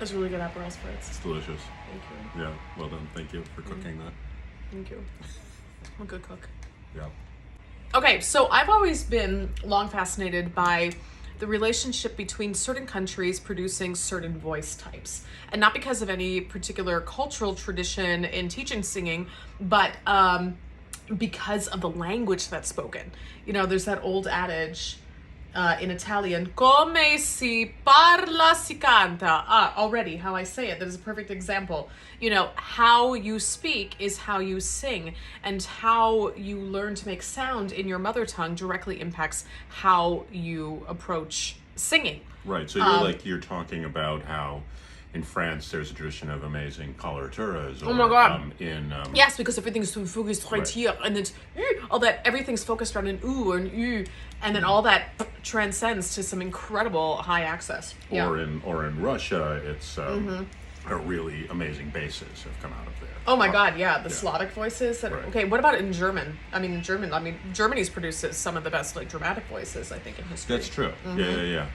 It's really good Aperol spritz. It's delicious. Thank you. Yeah, well done. Thank you for cooking that. Thank you. I'm a good cook. Yeah. Okay, so I've always been long fascinated by the relationship between certain countries producing certain voice types. And not because of any particular cultural tradition in teaching singing, but because of the language that's spoken. You know, there's that old adage in Italian, come si parla si canta. Already, how I say it, that is a perfect example. You know, how you speak is how you sing, and how you learn to make sound in your mother tongue directly impacts how you approach singing. Right, so you're talking about how in France there's a tradition of amazing coloraturas. Or, oh my God. Yes, because everything's so focused right Right. here, and it's all that, everything's focused around an ooh or an u, and then all that transcends to some incredible high access. Yeah. Or in Russia, it's a really amazing basses have come out of there. Oh my God, yeah, the Slavic voices. Right. Okay, what about in German? Germany's produces some of the best like dramatic voices, I think, in history. That's true. Yeah.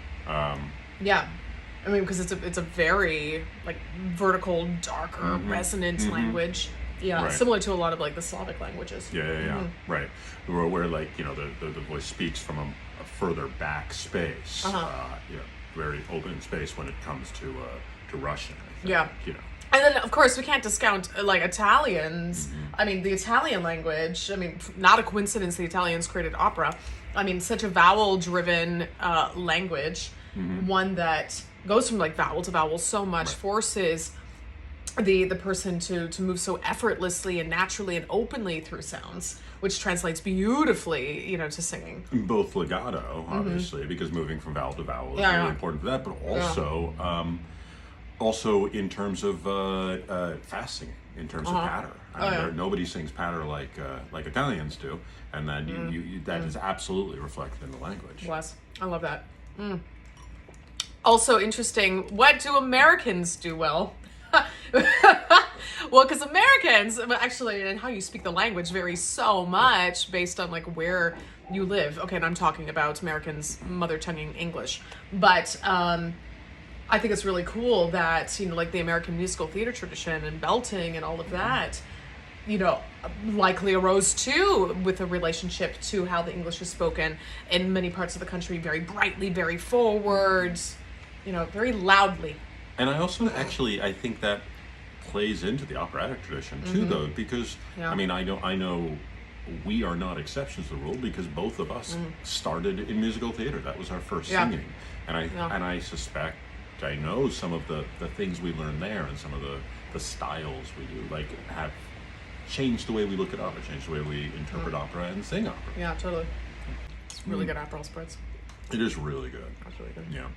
Yeah, I mean, because it's a very like vertical, darker, resonant language. Yeah, Right. similar to a lot of like the Slavic languages. Yeah. Right. Where like, you know, the voice speaks from a further back space. Very open space when it comes to Russian, I think. Yeah. You know. And then, of course, we can't discount like Italians. I mean, the Italian language. I mean, not a coincidence the Italians created opera. I mean, such a vowel-driven language, one that goes from like vowel to vowel so much, forces the person to move so effortlessly and naturally and openly through sounds, which translates beautifully, you know, to singing. Both legato, obviously, because moving from vowel to vowel is Yeah, really yeah. important for that, but also also in terms of fast singing, in terms of patter. I mean, nobody sings patter like Italians do, and then that is absolutely reflected in the language. Bless. I love that. Also interesting, what do Americans do well? Well, because Americans, actually, and how you speak the language varies so much based on like where you live. Okay, and I'm talking about Americans' mother tonguing English, but I think it's really cool that, you know, like the American musical theater tradition and belting and all of that, you know, likely arose too with a relationship to how the English is spoken in many parts of the country, very brightly, very forward, you know, very loudly. And I also I think that plays into the operatic tradition too, though, because I mean, I know we are not exceptions to the rule, because both of us started in musical theater. That was our first singing, and I suspect, I know some of the things we learned there and some of the styles we do like have changed the way we look at opera, changed the way we interpret opera and sing opera. Yeah, totally. It's really good Aperol spritz. It is really good. That's really good. Yeah.